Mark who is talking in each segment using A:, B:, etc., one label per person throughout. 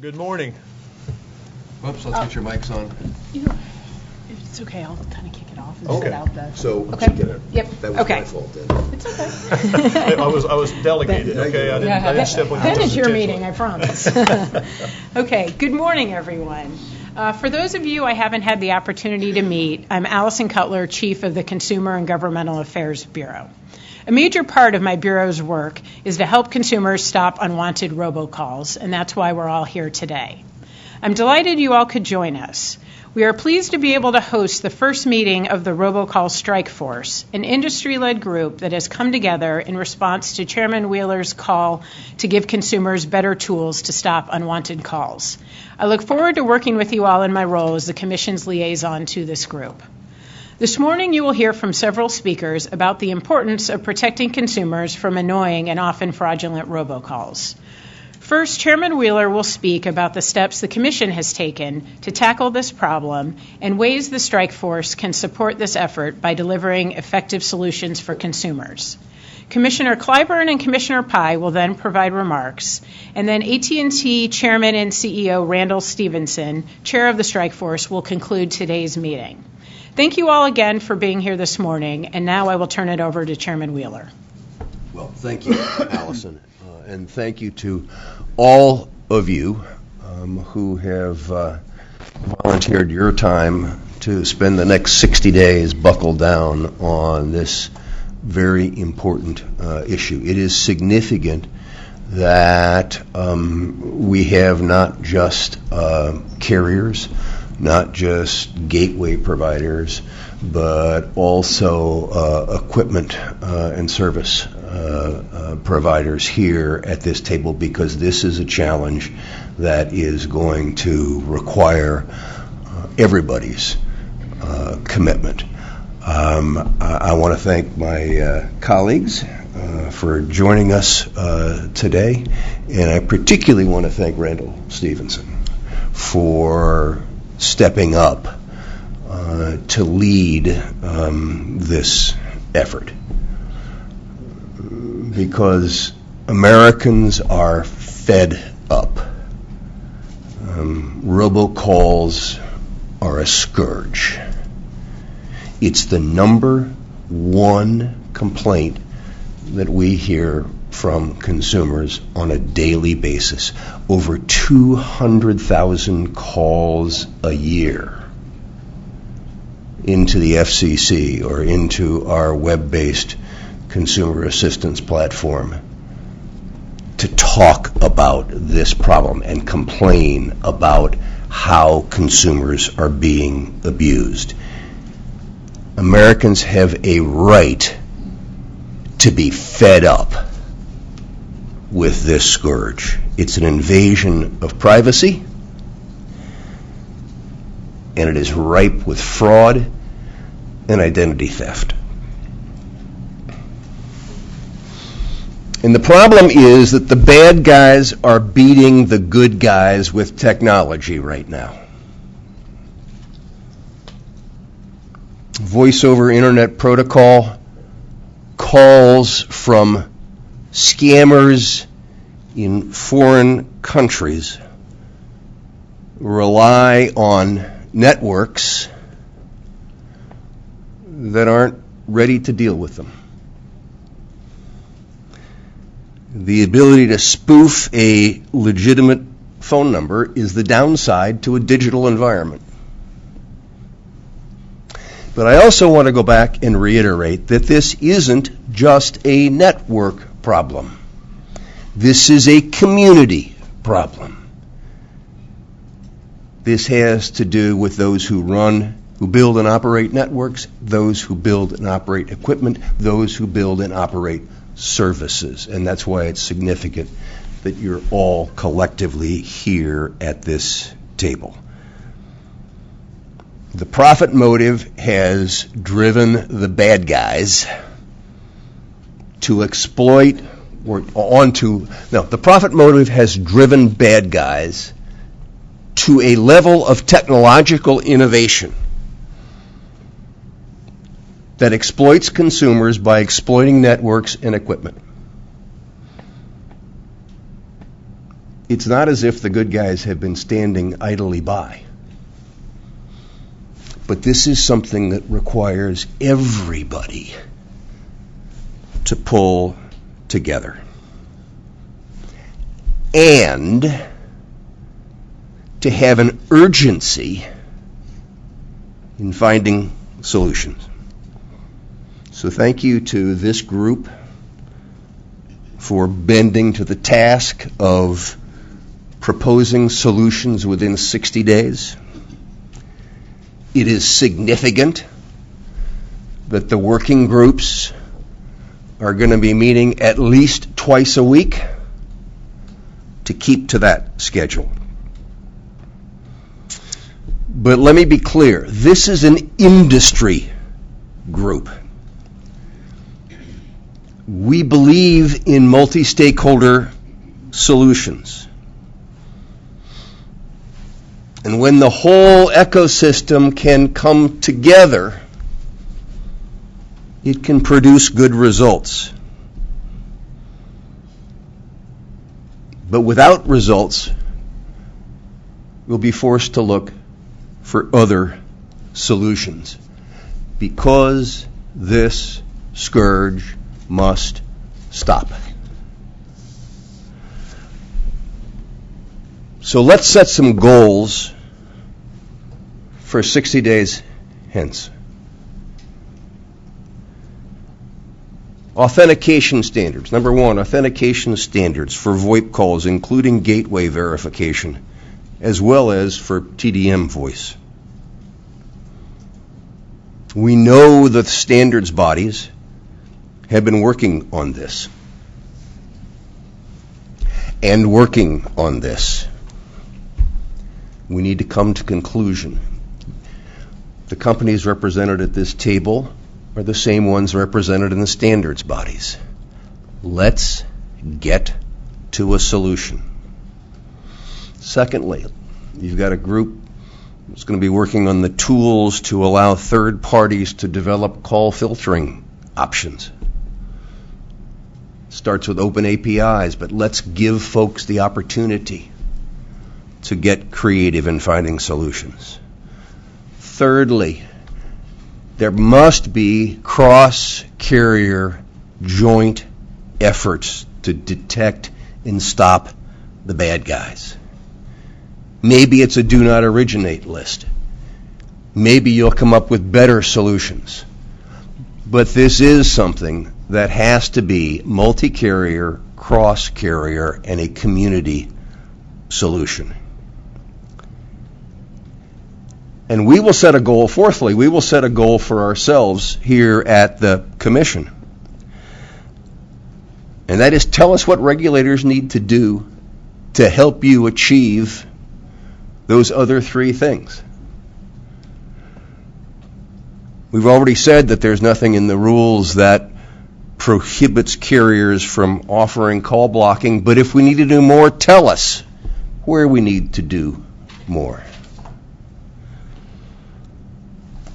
A: Good morning.
B: Whoops, let's get your mics on.
C: It's okay, I'll kind of kick it off and
A: Okay.
C: set out the...
B: So,
C: Okay.
B: That was
C: Okay.
B: my fault then.
C: It's okay.
A: I was delegated, okay? I didn't step on your
C: Then it's your
A: toes
C: meeting, I promise. Okay, good morning, everyone. For those of you I haven't had the opportunity to meet, I'm Allison Cutler, Chief of the Consumer and Governmental Affairs Bureau. A major part of my Bureau's work is to help consumers stop unwanted robocalls, and that's why we're all here today. I'm delighted you all could join us. We are pleased to be able to host the first meeting of the Robocall Strike Force, an industry-led group that has come together in response to Chairman Wheeler's call to give consumers better tools to stop unwanted calls. I look forward to working with you all in my role as the Commission's liaison to this group. This morning you will hear from several speakers about the importance of protecting consumers from annoying and often fraudulent robocalls. First, Chairman Wheeler will speak about the steps the Commission has taken to tackle this problem and ways the Strike Force can support this effort by delivering effective solutions for consumers. Commissioner Clyburn and Commissioner Pai will then provide remarks, and then AT&T Chairman and CEO Randall Stephenson, Chair of the Strike Force, will conclude today's meeting. Thank you all again for being here this morning, and now I will turn it over to Chairman Wheeler.
B: Well, thank you, Allison, and thank you to all of you who have volunteered your time to spend the next 60 days buckled down on this very important issue. It is significant that we have not just carriers, not just gateway providers, but also equipment and service providers here at this table, because this is a challenge that is going to require everybody's commitment. I want to thank my colleagues for joining us today, and I particularly want to thank Randall Stephenson for stepping up to lead this effort, because Americans are fed up. Robocalls are a scourge. It's the number one complaint that we hear from consumers on a daily basis. Over 200,000 calls a year into the FCC or into our web-based consumer assistance platform to talk about this problem and complain about how consumers are being abused. Americans have a right to be fed up with this scourge. It's an invasion of privacy, and it is ripe with fraud and identity theft. And the problem is that the bad guys are beating the good guys with technology right now. Voice over Internet Protocol calls from scammers in foreign countries rely on networks that aren't ready to deal with them. The ability to spoof a legitimate phone number is the downside to a digital environment. But I also want to go back and reiterate that this isn't just a network problem. This is a community problem. This has to do with those who build and operate networks, those who build and operate equipment, those who build and operate services. And that's why it's significant that you're all collectively here at this table. The profit motive has driven the bad guys to exploit the profit motive has driven bad guys to a level of technological innovation that exploits consumers by exploiting networks and equipment. it's not as if the good guys have been standing idly by. But this is something that requires everybody to pull together and to have an urgency in finding solutions. So thank you to this group for bending to the task of proposing solutions within 60 days. It is significant that the working groups are going to be meeting at least twice a week to keep to that schedule. But let me be clear, this is an industry group. We believe in multi-stakeholder solutions. And when the whole ecosystem can come together, it can produce good results. But without results, we'll be forced to look for other solutions, because this scourge must stop. So let's set some goals for 60 days hence. Authentication standards. Number one, authentication standards for VoIP calls, including gateway verification, as well as for TDM voice. We know the standards bodies have been working on this and working on this. We need to come to conclusion. The companies represented at this table are the same ones represented in the standards bodies. Let's get to a solution. Secondly, you've got a group that's going to be working on the tools to allow third parties to develop call filtering options. Starts with open APIs, but let's give folks the opportunity to get creative in finding solutions. Thirdly, there must be cross-carrier joint efforts to detect and stop the bad guys. Maybe it's a do not originate list. Maybe you'll come up with better solutions. But this is something that has to be multi-carrier, cross-carrier, and a community solution. And we will set a goal, fourthly, we will set a goal for ourselves here at the Commission. And that is, tell us what regulators need to do to help you achieve those other three things. We've already said that there's nothing in the rules that prohibits carriers from offering call blocking, but if we need to do more, tell us where we need to do more.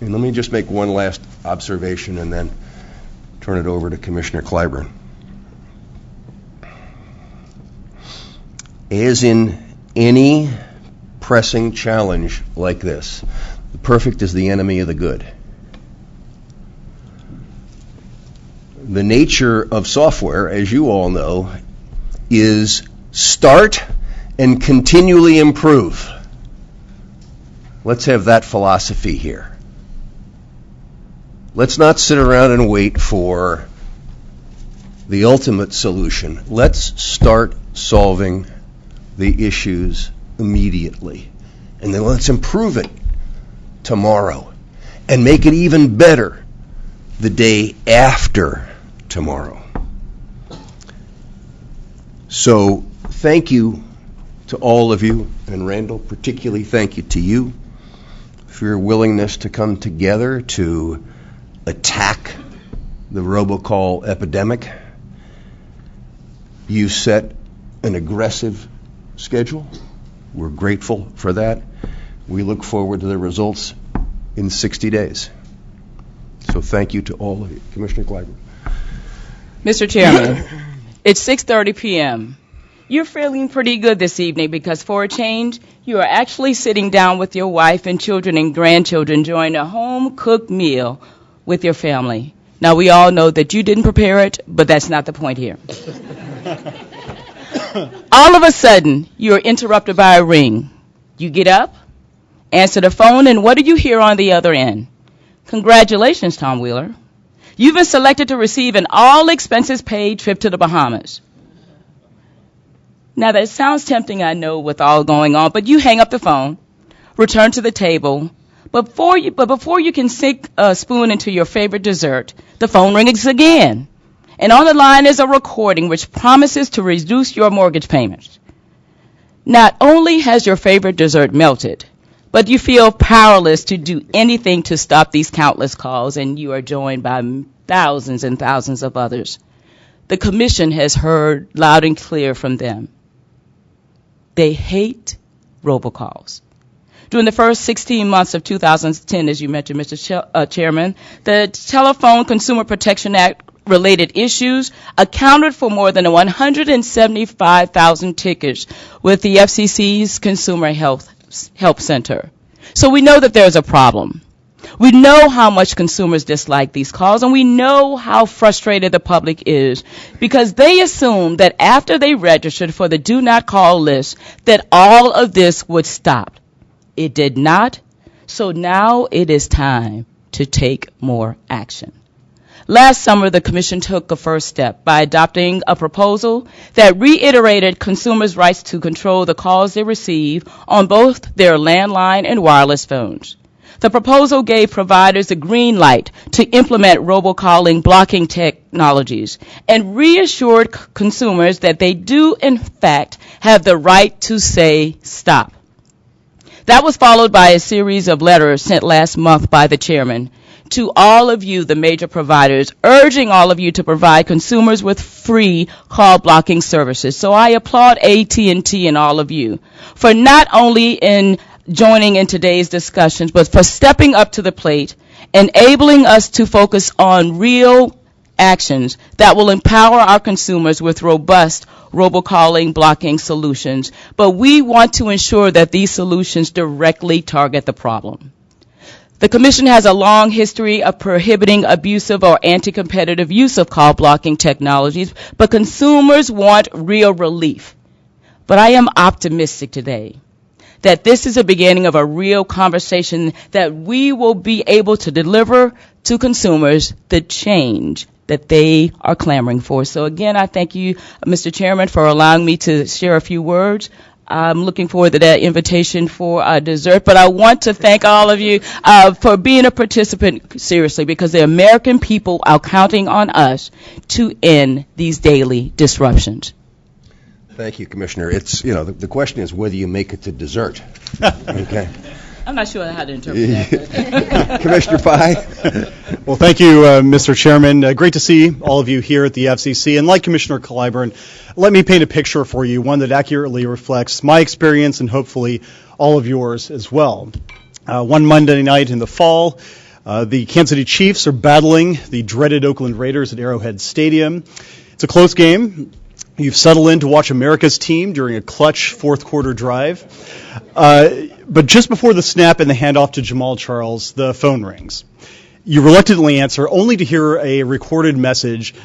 B: And let me just make one last observation and then turn it over to Commissioner Clyburn. As in any pressing challenge like this, the perfect is the enemy of the good. The nature of software, as you all know, is start and continually improve. Let's have that philosophy here. Let's not sit around and wait for the ultimate solution. Let's start solving the issues immediately. And then let's improve it tomorrow and make it even better the day after tomorrow. So thank you to all of you, and Randall, particularly thank you to you for your willingness to come together to attack the robocall epidemic. You set an aggressive schedule. We're grateful for that. We look forward to the results in 60 days. So thank you to all of you. Commissioner Clyburn.
D: Mr. Chairman, it's 6:30 p.m. You're feeling pretty good this evening because for a change, you are actually sitting down with your wife and children and grandchildren enjoying a home-cooked meal with your family. Now, we all know that you didn't prepare it, but that's not the point here. All of a sudden, you're interrupted by a ring. You get up, answer the phone, and what do you hear on the other end? Congratulations, Tom Wheeler. You've been selected to receive an all-expenses-paid trip to the Bahamas. Now, that sounds tempting, I know, with all going on, but you hang up the phone, return to the table, but before you can sink a spoon into your favorite dessert, the phone rings again. And on the line is a recording which promises to reduce your mortgage payments. Not only has your favorite dessert melted, but you feel powerless to do anything to stop these countless calls, and you are joined by thousands and thousands of others. The Commission has heard loud and clear from them. They hate robocalls. During the first 16 months of 2010, as you mentioned, Mr. Chairman, the Telephone Consumer Protection Act related issues accounted for more than 175,000 tickets with the FCC's Consumer Help Center. So we know that there's a problem. We know how much consumers dislike these calls, and we know how frustrated the public is because they assume that after they registered for the Do Not Call list that all of this would stop. It did not, so now it is time to take more action. Last summer, the Commission took a first step by adopting a proposal that reiterated consumers' rights to control the calls they receive on both their landline and wireless phones. The proposal gave providers a green light to implement robocalling blocking technologies and reassured consumers that they do, in fact, have the right to say stop. That was followed by a series of letters sent last month by the chairman to all of you, the major providers, urging all of you to provide consumers with free call blocking services. So I applaud AT&T and all of you for not only in joining in today's discussions, but for stepping up to the plate, enabling us to focus on real actions that will empower our consumers with robust robocalling blocking solutions. But we want to ensure that these solutions directly target the problem. The Commission has a long history of prohibiting abusive or anti-competitive use of call blocking technologies, but consumers want real relief. But I am optimistic today that this is the beginning of a real conversation that we will be able to deliver to consumers the change that they are clamoring for. So again, I thank you, Mr. Chairman, for allowing me to share a few words. I'm looking forward to that invitation for dessert, but I want to thank all of you for being a participant seriously, because the American people are counting on us to end these daily disruptions.
B: Thank you, Commissioner. It's, the question is whether you make it to dessert. Okay.
D: I'm not sure how to interpret that.
B: Commissioner Pai.
A: Well, thank you, Mr. Chairman. Great to see all of you here at the FCC. And like Commissioner Clyburn, let me paint a picture for you, one that accurately reflects my experience and hopefully all of yours as well. One Monday night in the fall, the Kansas City Chiefs are battling the dreaded Oakland Raiders at Arrowhead Stadium. It's a close game. You've settled in to watch America's team during a clutch fourth quarter drive. But just before the snap and the handoff to Jamal Charles, the phone rings. You reluctantly answer, only to hear a recorded message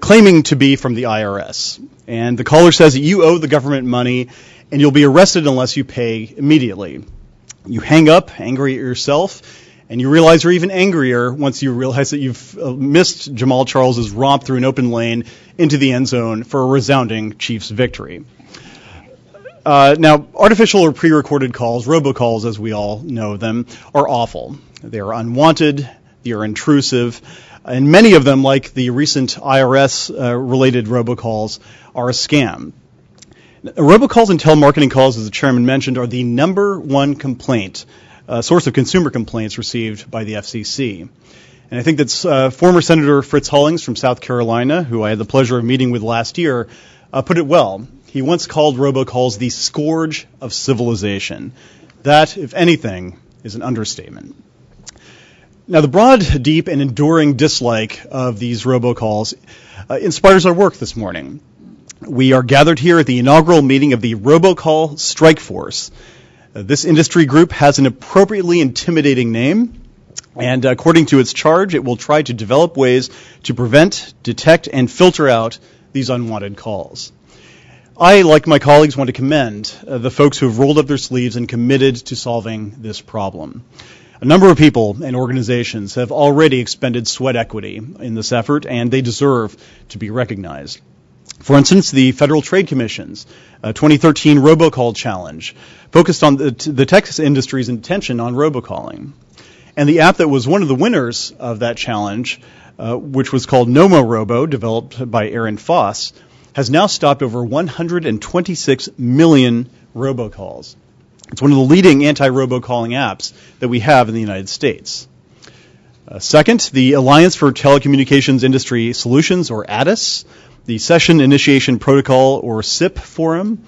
A: claiming to be from the IRS. And the caller says that you owe the government money and you'll be arrested unless you pay immediately. You hang up, angry at yourself, and you realize you're even angrier once you realize that you've missed Jamal Charles's romp through an open lane into the end zone for a resounding Chiefs victory. Now, artificial or pre-recorded calls, robocalls as we all know them, are awful. They are unwanted, they are intrusive, and many of them, like the recent IRS-related robocalls, are a scam. Robocalls and telemarketing calls, as the chairman mentioned, are the number one complaint, source of consumer complaints received by the FCC. And I think that's former Senator Fritz Hollings from South Carolina, who I had the pleasure of meeting with last year, put it well. He once called robocalls the scourge of civilization. That, if anything, is an understatement. Now, the broad, deep, and enduring dislike of these robocalls inspires our work this morning. We are gathered here at the inaugural meeting of the Robocall Strike Force. This industry group has an appropriately intimidating name, and according to its charge, it will try to develop ways to prevent, detect, and filter out these unwanted calls. I, like my colleagues, want to commend the folks who have rolled up their sleeves and committed to solving this problem. A number of people and organizations have already expended sweat equity in this effort, and they deserve to be recognized. For instance, the Federal Trade Commission's 2013 Robocall Challenge focused on the tech industry's intention on robocalling. And the app that was one of the winners of that challenge, which was called Nomo Robo, developed by Aaron Foss, has now stopped over 126 million robocalls. It's one of the leading anti-robocalling apps that we have in the United States. Second, the Alliance for Telecommunications Industry Solutions, or ATIS, the Session Initiation Protocol, or SIP Forum,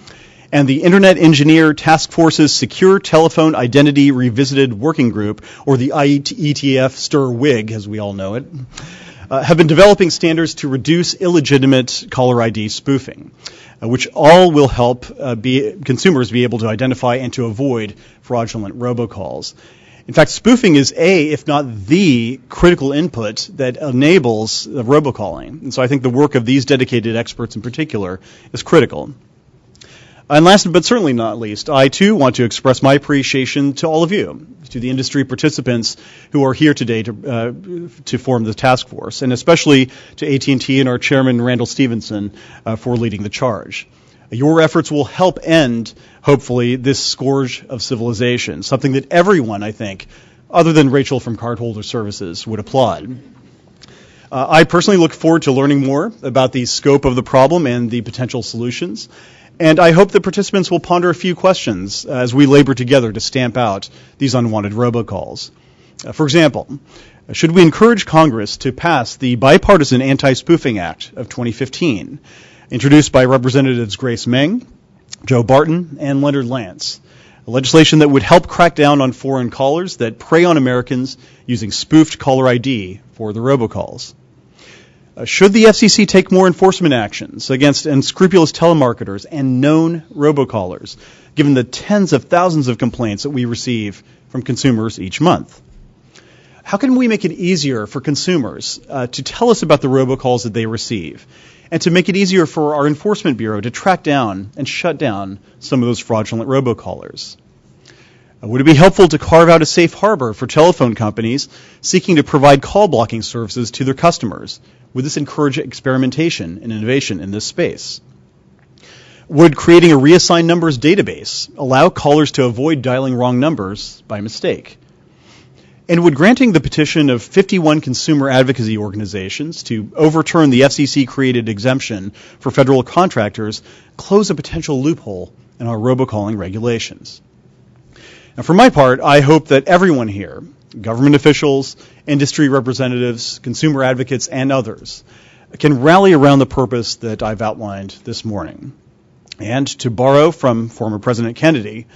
A: and the Internet Engineer Task Force's Secure Telephone Identity Revisited Working Group, or the IETF STIR-WIG, as we all know it, have been developing standards to reduce illegitimate caller ID spoofing, which all will help consumers be able to identify and to avoid fraudulent robocalls. In fact, spoofing is if not the critical input that enables robocalling. And so I think the work of these dedicated experts in particular is critical. And last but certainly not least, I too want to express my appreciation to all of you, to the industry participants who are here today to form the task force, and especially to AT&T and our chairman, Randall Stephenson, for leading the charge. Your efforts will help end, hopefully, this scourge of civilization, something that everyone, I think, other than Rachel from Cardholder Services, would applaud. I personally look forward to learning more about the scope of the problem and the potential solutions. And I hope the participants will ponder a few questions as we labor together to stamp out these unwanted robocalls. For example, should we encourage Congress to pass the Bipartisan Anti-Spoofing Act of 2015, introduced by Representatives Grace Meng, Joe Barton, and Leonard Lance, legislation that would help crack down on foreign callers that prey on Americans using spoofed caller ID for the robocalls? Should the FCC take more enforcement actions against unscrupulous telemarketers and known robocallers, given the tens of thousands of complaints that we receive from consumers each month? How can we make it easier for consumers to tell us about the robocalls that they receive, and to make it easier for our Enforcement Bureau to track down and shut down some of those fraudulent robocallers? Would it be helpful to carve out a safe harbor for telephone companies seeking to provide call blocking services to their customers? Would this encourage experimentation and innovation in this space? Would creating a reassigned numbers database allow callers to avoid dialing wrong numbers by mistake? And would granting the petition of 51 consumer advocacy organizations to overturn the FCC-created exemption for federal contractors close a potential loophole in our robocalling regulations? Now, for my part, I hope that everyone here, government officials, industry representatives, consumer advocates, and others, can rally around the purpose that I've outlined this morning. And to borrow from former President Kennedy,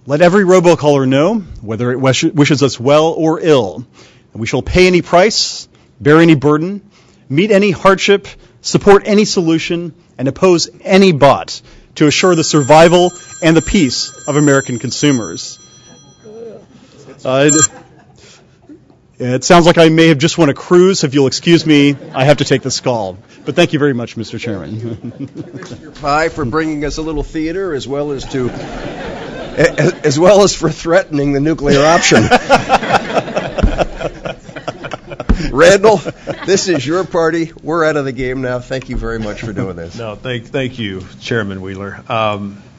A: let every robocaller know, whether it wishes us well or ill, that we shall pay any price, bear any burden, meet any hardship, support any solution, and oppose any bot to assure the survival and the peace of American consumers. It sounds like I may have just won a cruise. If you'll excuse me, I have to take the skull. But thank you very much, Mr. Chairman.
B: Mr. Pye, for bringing us a little theater, as well as for threatening the nuclear option. Randall, this is your party. We're out of the game now. Thank you very much for doing this.
E: No, thank you, Chairman Wheeler.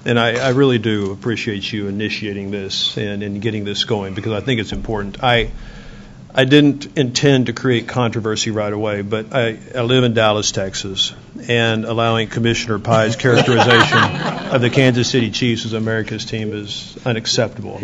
E: And I really do appreciate you initiating this and getting this going, because I think it's important. I didn't intend to create controversy right away, but I live in Dallas, Texas, and allowing Commissioner Pye's characterization of the Kansas City Chiefs as America's team is unacceptable.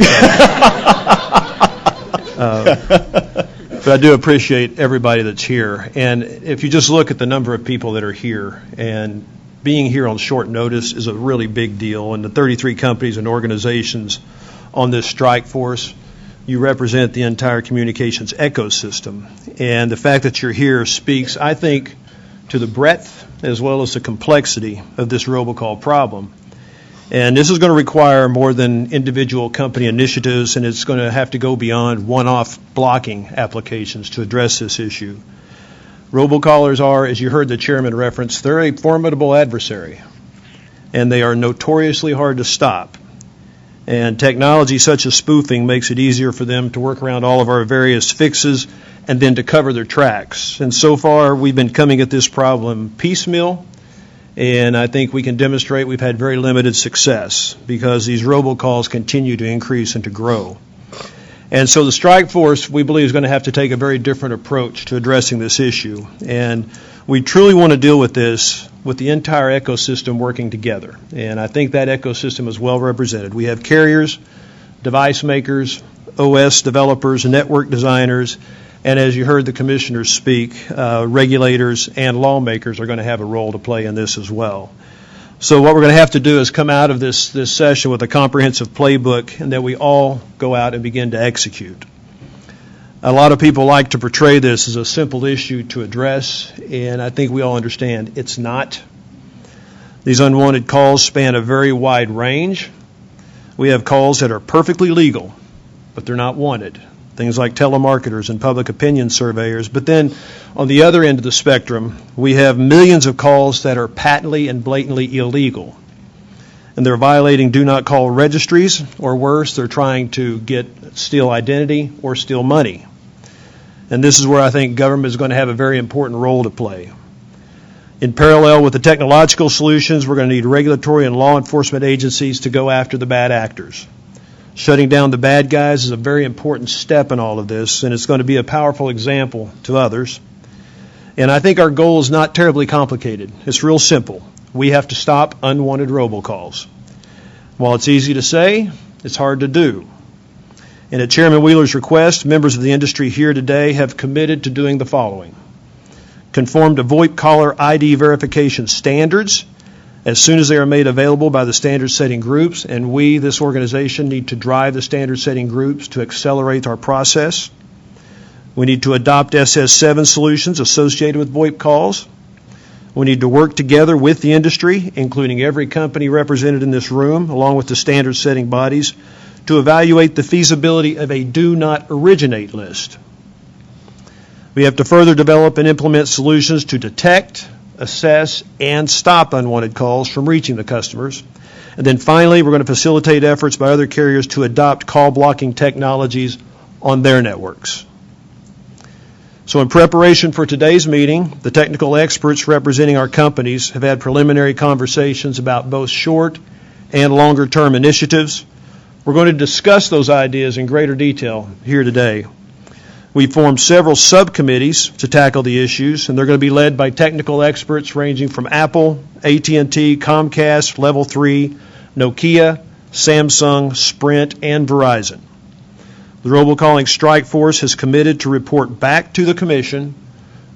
E: But I do appreciate everybody that's here. And if you just look at the number of people that are here, and being here on short notice is a really big deal, and the 33 companies and organizations on this strike force, you represent the entire communications ecosystem. And the fact that you're here speaks, I think, to the breadth as well as the complexity of this robocall problem. And this is going to require more than individual company initiatives, and it's going to have to go beyond one-off blocking applications to address this issue. Robocallers are, as you heard the chairman reference, they're a formidable adversary, and they are notoriously hard to stop. And technology such as spoofing makes it easier for them to work around all of our various fixes and then to cover their tracks. And so far, we've been coming at this problem piecemeal, and I think we can demonstrate we've had very limited success because these robocalls continue to increase and to grow. And so the strike force, we believe, is going to have to take a very different approach to addressing this issue. And we truly want to deal with this with the entire ecosystem working together. And I think that ecosystem is well represented. We have carriers, device makers, OS developers, network designers, and as you heard the commissioners speak, regulators and lawmakers are going to have a role to play in this as well. So what we're going to have to do is come out of this session with a comprehensive playbook and that we all go out and begin to execute. A lot of people like to portray this as a simple issue to address, and I think we all understand it's not. These unwanted calls span a very wide range. We have calls that are perfectly legal, but they're not wanted. Things like telemarketers and public opinion surveyors. But then on the other end of the spectrum, we have millions of calls that are patently and blatantly illegal. And they're violating do not call registries, or worse, they're trying to steal identity or steal money. And this is where I think government is going to have a very important role to play. In parallel with the technological solutions, we're going to need regulatory and law enforcement agencies to go after the bad actors. Shutting down the bad guys is a very important step in all of this, and it's going to be a powerful example to others. And I think our goal is not terribly complicated. It's real simple. We have to stop unwanted robocalls. While it's easy to say, it's hard to do. And at Chairman Wheeler's request, members of the industry here today have committed to doing the following. Conform to VoIP caller ID verification standards as soon as they are made available by the standard-setting groups, and we, this organization, need to drive the standard-setting groups to accelerate our process. We need to adopt SS7 solutions associated with VoIP calls. We need to work together with the industry, including every company represented in this room, along with the standard-setting bodies, to evaluate the feasibility of a do not originate list. We have to further develop and implement solutions to detect, assess, and stop unwanted calls from reaching the customers. And then finally, we're going to facilitate efforts by other carriers to adopt call blocking technologies on their networks. So in preparation for today's meeting, the technical experts representing our companies have had preliminary conversations about both short and longer term initiatives. We're going to discuss those ideas in greater detail here today. We formed several subcommittees to tackle the issues, and they're going to be led by technical experts ranging from Apple, AT&T, Comcast, Level 3, Nokia, Samsung, Sprint, and Verizon. The robocalling strike force has committed to report back to the Commission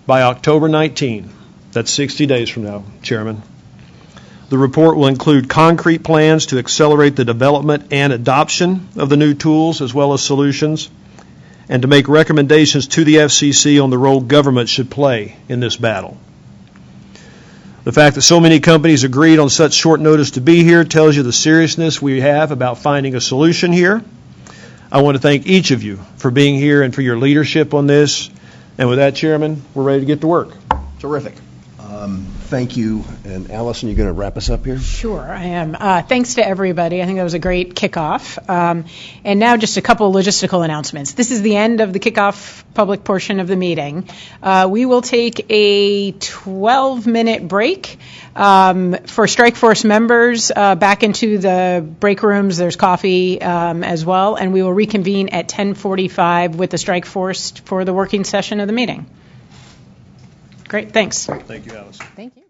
E: by October 19. That's 60 days from now, Chairman. The report will include concrete plans to accelerate the development and adoption of the new tools as well as solutions, and to make recommendations to the FCC on the role government should play in this battle. The fact that so many companies agreed on such short notice to be here tells you the seriousness we have about finding a solution here. I want to thank each of you for being here and for your leadership on this. And with that, Chairman, we're ready to get to work.
B: Terrific. Thank you. And Allison, you're going to wrap us up here?
C: Sure, I am. Thanks to everybody. I think that was a great kickoff. And now just a couple of logistical announcements. This is the end of the kickoff public portion of the meeting. We will take a 12-minute break for Strike Force members back into the break rooms. There's coffee as well. And we will reconvene at 10:45 with the Strike Force for the working session of the meeting. Great, thanks.
E: Thank you, Alice.
C: Thank you.